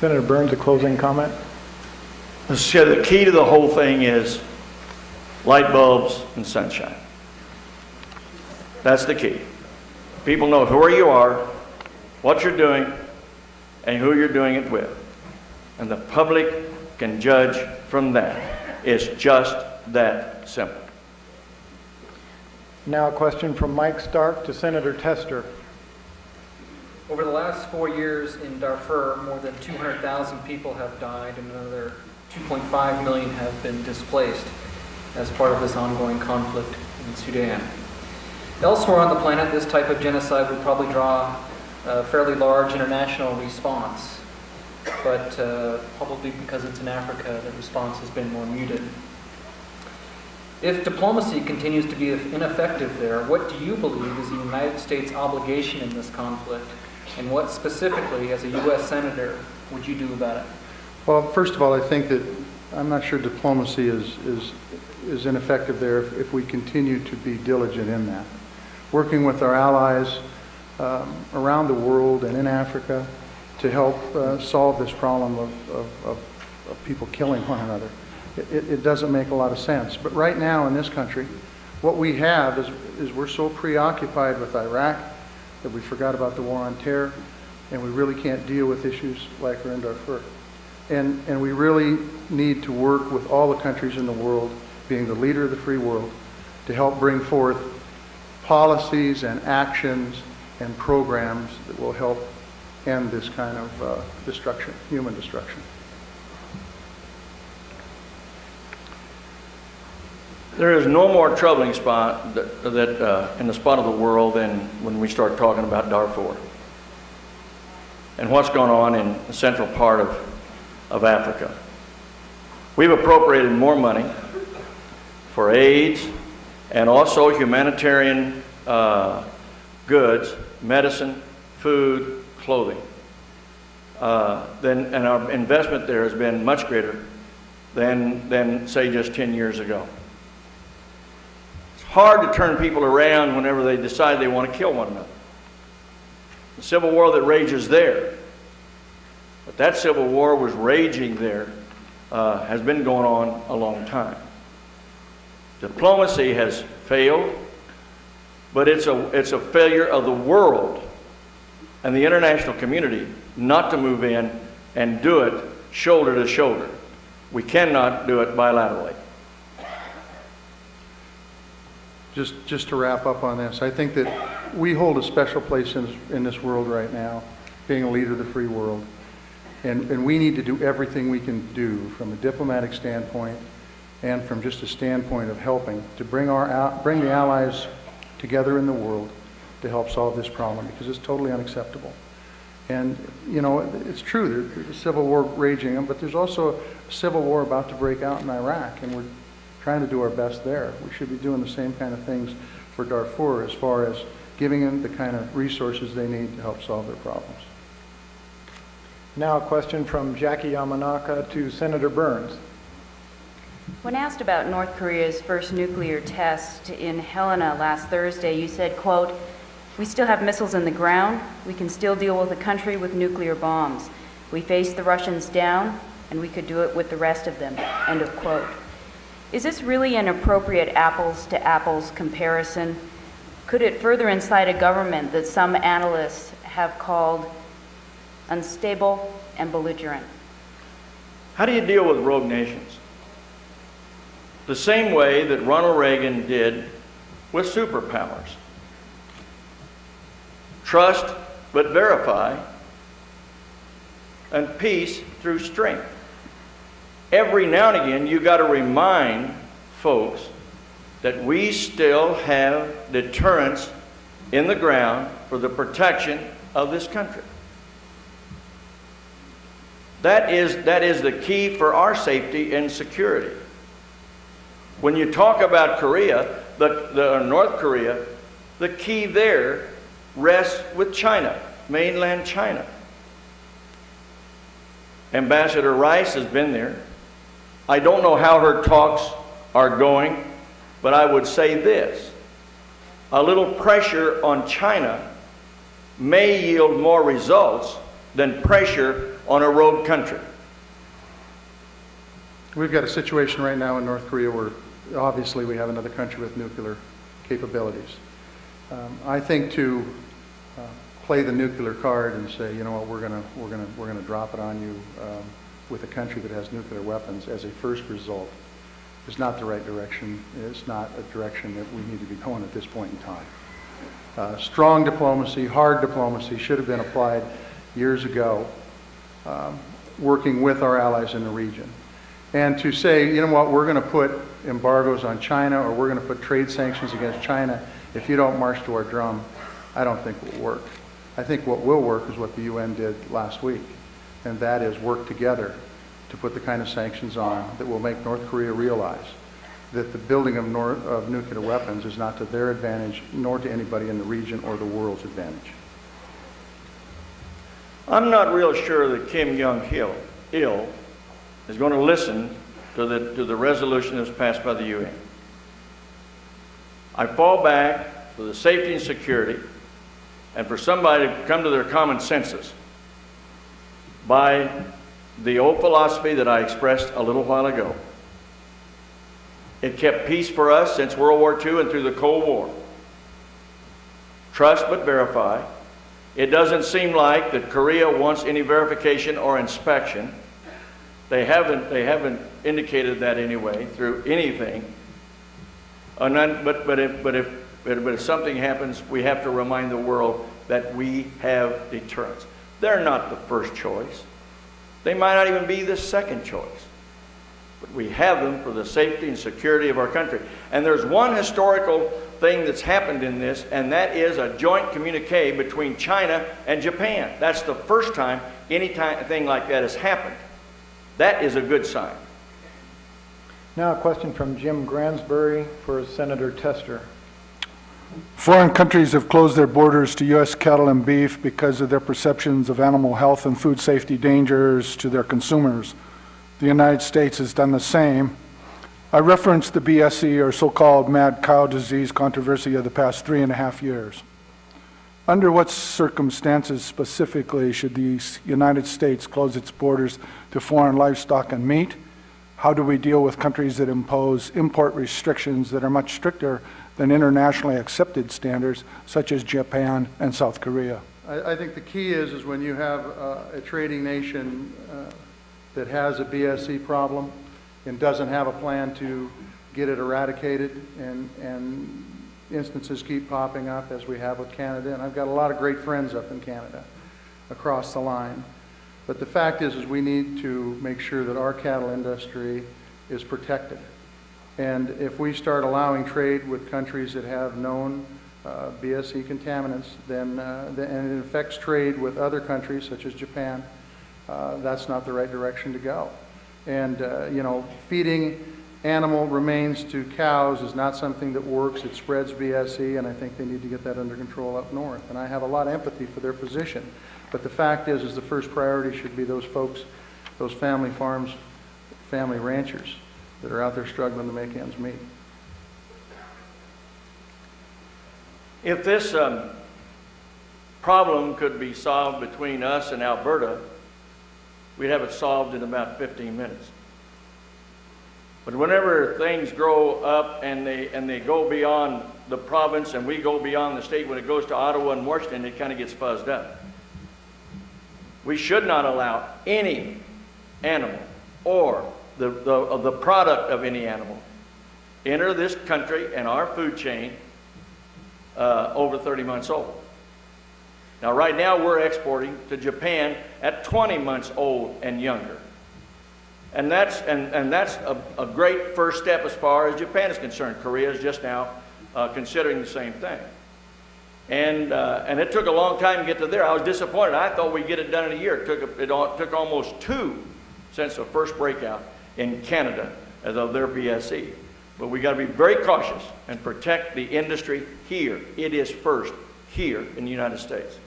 Senator Burns, a closing comment. So the key to the whole thing is light bulbs and sunshine. That's the key. People know who you are, what you're doing, and who you're doing it with. And the public can judge from that. It's just that simple. Now a question from Mike Stark to Senator Tester. Over the last 4 years in Darfur, more than 200,000 people have died and another 2.5 million have been displaced as part of this ongoing conflict in Sudan. Elsewhere on the planet, this type of genocide would probably draw a fairly large international response, but probably because it's in Africa, the response has been more muted. If diplomacy continues to be ineffective there, what do you believe is the United States' obligation in this conflict, and what specifically, as a U.S. Senator, would you do about it? Well, first of all, I think that I'm not sure diplomacy is ineffective there if we continue to be diligent in that. Working with our allies around the world and in Africa to help solve this problem of people killing one another. It doesn't make a lot of sense. But right now in this country, what we have is we're so preoccupied with Iraq that we forgot about the war on terror, and we really can't deal with issues like we're in Darfur. And we really need to work with all the countries in the world, being the leader of the free world, to help bring forth policies and actions and programs that will help end this kind of destruction, human destruction. There is no more troubling spot in the spot of the world than when we start talking about Darfur and what's going on in the central part of Africa. We've appropriated more money for AIDS and also humanitarian goods, medicine, food, clothing. And our investment there has been much greater than say just 10 years ago. It's hard to turn people around whenever they decide they want to kill one another. The civil war that rages there, but that civil war was raging there, has been going on a long time. Diplomacy has failed, but it's a failure of the world and the international community not to move in and do it shoulder to shoulder. We cannot do it bilaterally. Just to wrap up on this, I think that we hold a special place in this world right now, being a leader of the free world. And we need to do everything we can do from a diplomatic standpoint and from just a standpoint of helping to bring the allies together in the world to help solve this problem, because it's totally unacceptable. And, you know, it's true, there's a civil war raging, but there's also a civil war about to break out in Iraq, and we're trying to do our best there. We should be doing the same kind of things for Darfur as far as giving them the kind of resources they need to help solve their problems. Now a question from Jackie Yamanaka to Senator Burns. When asked about North Korea's first nuclear test in Helena last Thursday, you said, quote, "We still have missiles in the ground. We can still deal with a country with nuclear bombs. We faced the Russians down, and we could do it with the rest of them," end of quote. Is this really an appropriate apples to apples comparison? Could it further incite a government that some analysts have called unstable and belligerent? How do you deal with rogue nations? The same way that Ronald Reagan did with superpowers. Trust but verify, and peace through strength. Every now and again, you got to remind folks that we still have deterrence in the ground for the protection of this country. That is the key for our safety and security. When you talk about Korea, North Korea, the key there rests with China, mainland China. Ambassador Rice has been there. I don't know how her talks are going, but I would say this: a little pressure on China may yield more results than pressure on a rogue country. We've got a situation right now in North Korea where obviously we have another country with nuclear capabilities. I think to play the nuclear card and say, you know what, we're going to drop it on you with a country that has nuclear weapons as a first result is not the right direction. It's not a direction that we need to be going at this point in time. Strong diplomacy, hard diplomacy should have been applied years ago, working with our allies in the region. And to say, you know what, we're going to put embargoes on China or we're going to put trade sanctions against China if you don't march to our drum, I don't think will work. I think what will work is what the UN did last week, and that is work together to put the kind of sanctions on that will make North Korea realize that the building of nuclear weapons is not to their advantage nor to anybody in the region or the world's advantage. I'm not real sure that Kim Jong-il is going to listen to the resolution that was passed by the UN. I fall back for the safety and security and for somebody to come to their common senses by the old philosophy that I expressed a little while ago. It kept peace for us since World War II and through the Cold War. Trust but verify. It doesn't seem like that Korea wants any verification or inspection. They haven't indicated that anyway through anything. But if something happens, we have to remind the world that we have deterrence. They're not the first choice. They might not even be the second choice. But we have them for the safety and security of our country. And there's one historical thing that's happened in this, and that is a joint communique between China and Japan. That's the first time anything like that has happened. That is a good sign. Now a question from Jim Gransbury for Senator Tester. Foreign countries have closed their borders to U.S. cattle and beef because of their perceptions of animal health and food safety dangers to their consumers. The United States has done the same. I referenced the BSE, or so-called mad cow disease controversy of the past 3.5 years. Under what circumstances specifically should the United States close its borders to foreign livestock and meat? How do we deal with countries that impose import restrictions that are much stricter than internationally accepted standards, such as Japan and South Korea? I think the key is when you have a trading nation that has a BSE problem and doesn't have a plan to get it eradicated, and instances keep popping up as we have with Canada, and I've got a lot of great friends up in Canada across the line. But the fact is we need to make sure that our cattle industry is protected. And if we start allowing trade with countries that have known BSE contaminants, then and it affects trade with other countries such as Japan, that's not the right direction to go. And you know, feeding animal remains to cows is not something that works. It spreads BSE, and I think they need to get that under control up north. And I have a lot of empathy for their position. But the fact is the first priority should be those folks, those family farms, family ranchers that are out there struggling to make ends meet. If this problem could be solved between us and Alberta, we'd have it solved in about 15 minutes. But whenever things grow up and they go beyond the province and we go beyond the state, when it goes to Ottawa and Washington, it kind of gets fuzzed up. We should not allow any animal or the product of any animal enter this country and our food chain over 30 months old. Now, right now, we're exporting to Japan at 20 months old and younger. And that's a great first step as far as Japan is concerned. Korea is just now considering the same thing. And it took a long time to get to there. I was disappointed. I thought we'd get it done in a year. It took almost 2 since the first breakout in Canada as of their BSE. But we got to be very cautious and protect the industry here. It is first here in the United States.